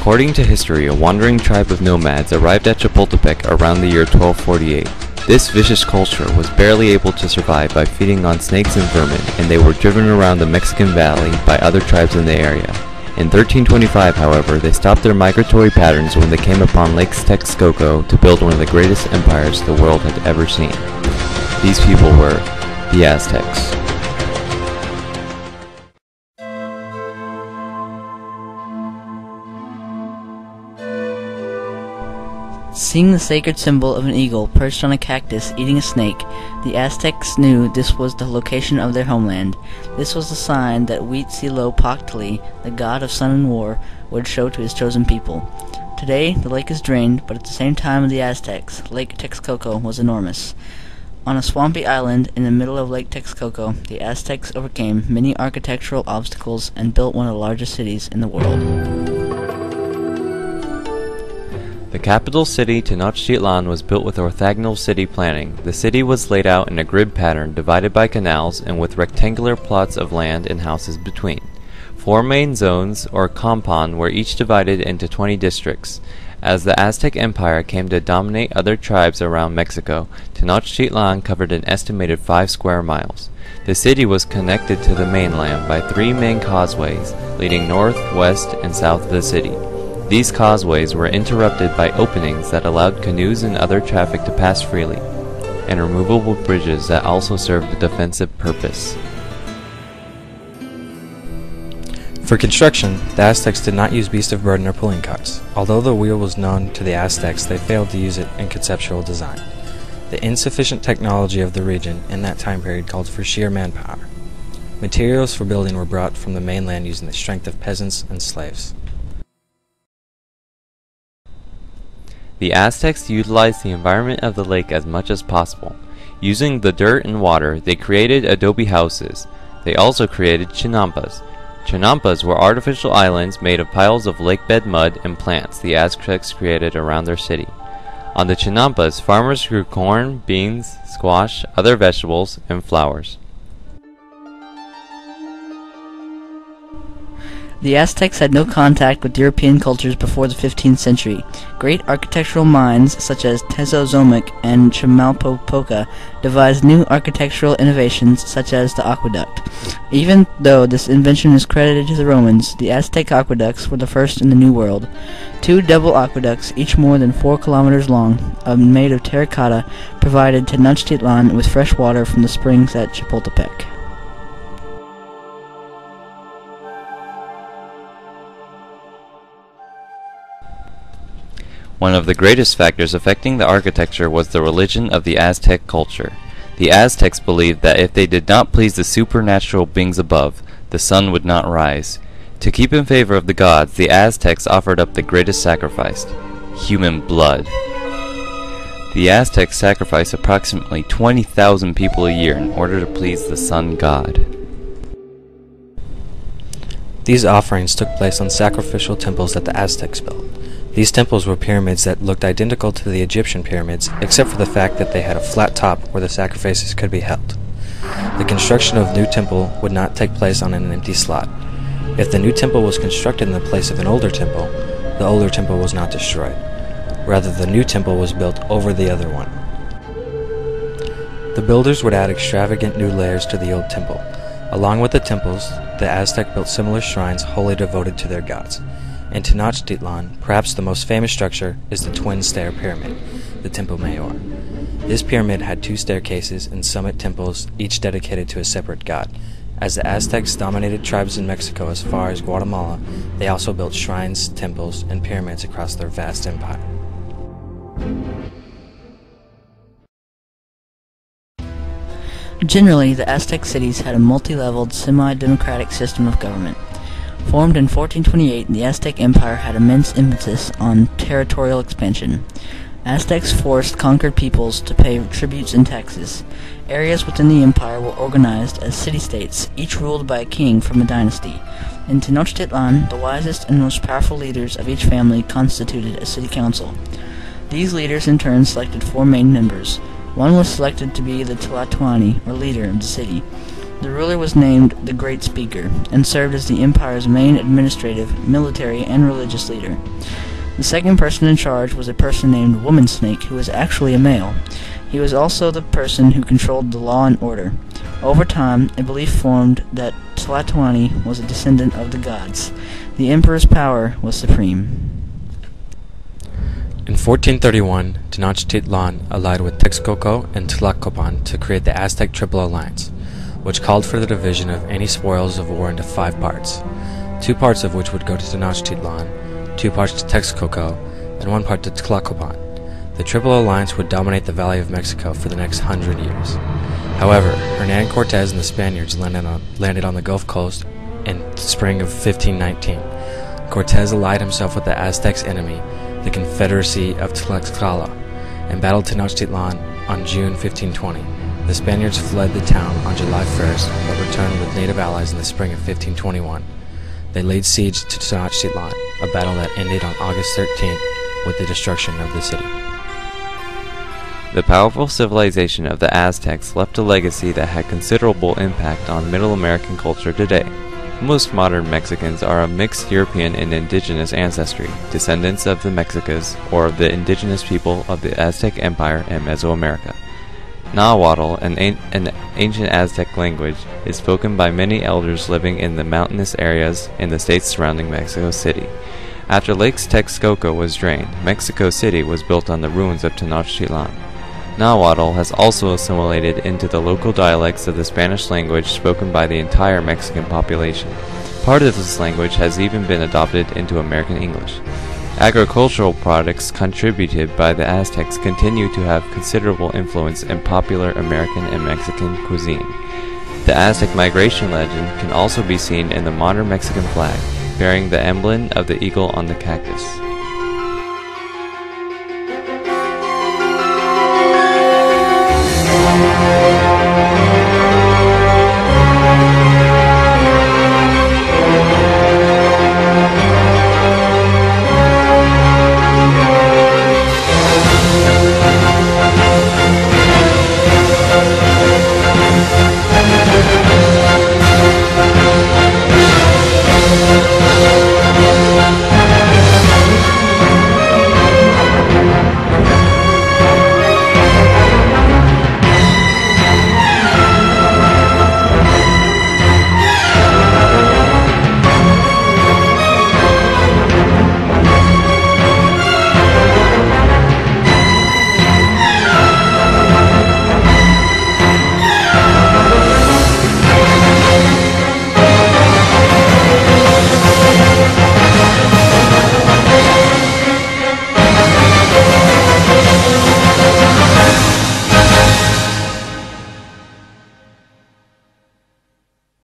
According to history, a wandering tribe of nomads arrived at Chapultepec around the year 1248. This vicious culture was barely able to survive by feeding on snakes and vermin, and they were driven around the Mexican Valley by other tribes in the area. In 1325, however, they stopped their migratory patterns when they came upon Lake Texcoco to build one of the greatest empires the world had ever seen. These people were the Aztecs. Seeing the sacred symbol of an eagle perched on a cactus eating a snake, the Aztecs knew this was the location of their homeland. This was the sign that Huitzilopochtli, the god of sun and war, would show to his chosen people. Today, the lake is drained, but at the same time of the Aztecs, Lake Texcoco was enormous. On a swampy island in the middle of Lake Texcoco, the Aztecs overcame many architectural obstacles and built one of the largest cities in the world. The capital city, Tenochtitlan, was built with orthogonal city planning. The city was laid out in a grid pattern divided by canals and with rectangular plots of land and houses between. 4 main zones, or compound, were each divided into 20 districts. As the Aztec Empire came to dominate other tribes around Mexico, Tenochtitlan covered an estimated 5 square miles. The city was connected to the mainland by 3 main causeways, leading north, west, and south of the city. These causeways were interrupted by openings that allowed canoes and other traffic to pass freely, and removable bridges that also served a defensive purpose. For construction, the Aztecs did not use beasts of burden or pulling carts. Although the wheel was known to the Aztecs, they failed to use it in conceptual design. The insufficient technology of the region in that time period called for sheer manpower. Materials for building were brought from the mainland using the strength of peasants and slaves. The Aztecs utilized the environment of the lake as much as possible. Using the dirt and water, they created adobe houses. They also created chinampas. Chinampas were artificial islands made of piles of lakebed mud and plants the Aztecs created around their city. On the chinampas, farmers grew corn, beans, squash, other vegetables, and flowers. The Aztecs had no contact with European cultures before the 15th century. Great architectural minds such as Tezozomoc and Chimalpopoca devised new architectural innovations such as the aqueduct. Even though this invention is credited to the Romans, the Aztec aqueducts were the first in the New World. 2 double aqueducts, each more than 4 kilometers long, made of terracotta, provided Tenochtitlan with fresh water from the springs at Chapultepec. One of the greatest factors affecting the architecture was the religion of the Aztec culture. The Aztecs believed that if they did not please the supernatural beings above, the sun would not rise. To keep in favor of the gods, the Aztecs offered up the greatest sacrifice: human blood. The Aztecs sacrificed approximately 20,000 people a year in order to please the sun god. These offerings took place on sacrificial temples that the Aztecs built. These temples were pyramids that looked identical to the Egyptian pyramids, except for the fact that they had a flat top where the sacrifices could be held. The construction of new temple would not take place on an empty slot. If the new temple was constructed in the place of an older temple, the older temple was not destroyed. Rather, the new temple was built over the other one. The builders would add extravagant new layers to the old temple. Along with the temples, the Aztec built similar shrines wholly devoted to their gods. In Tenochtitlan, perhaps the most famous structure is the twin-stair pyramid, the Templo Mayor. This pyramid had 2 staircases and summit temples, each dedicated to a separate god. As the Aztecs dominated tribes in Mexico as far as Guatemala, they also built shrines, temples, and pyramids across their vast empire. Generally, the Aztec cities had a multi-leveled, semi-democratic system of government. Formed in 1428, the Aztec Empire had immense emphasis on territorial expansion. Aztecs forced conquered peoples to pay tributes and taxes. Areas within the empire were organized as city-states, each ruled by a king from a dynasty. In Tenochtitlan, the wisest and most powerful leaders of each family constituted a city council. These leaders in turn selected 4 main members. One was selected to be the Tlatoani, or leader of the city. The ruler was named the Great Speaker, and served as the empire's main administrative, military, and religious leader. The second person in charge was a person named Woman Snake, who was actually a male. He was also the person who controlled the law and order. Over time, a belief formed that Tlatoani was a descendant of the gods. The emperor's power was supreme. In 1431, Tenochtitlan allied with Texcoco and Tlacopan to create the Aztec Triple Alliance, which called for the division of any spoils of war into 5 parts, 2 parts of which would go to Tenochtitlan, 2 parts to Texcoco, and 1 part to Tlacopan. The Triple Alliance would dominate the Valley of Mexico for the next 100 years. However, Hernan Cortez and the Spaniards landed on the Gulf Coast in the spring of 1519. Cortez allied himself with the Aztecs' enemy, the Confederacy of Tlaxcala, and battled Tenochtitlan on June 1520. The Spaniards fled the town on July 1st, but returned with native allies in the spring of 1521. They laid siege to Tenochtitlan, a battle that ended on August 13th with the destruction of the city. The powerful civilization of the Aztecs left a legacy that had considerable impact on Middle American culture today. Most modern Mexicans are of mixed European and indigenous ancestry, descendants of the Mexicas, or of the indigenous people of the Aztec Empire in Mesoamerica. Nahuatl, an ancient Aztec language, is spoken by many elders living in the mountainous areas in the states surrounding Mexico City. After Lake Texcoco was drained, Mexico City was built on the ruins of Tenochtitlan. Nahuatl has also assimilated into the local dialects of the Spanish language spoken by the entire Mexican population. Part of this language has even been adopted into American English. Agricultural products contributed by the Aztecs continue to have considerable influence in popular American and Mexican cuisine. The Aztec migration legend can also be seen in the modern Mexican flag, bearing the emblem of the eagle on the cactus.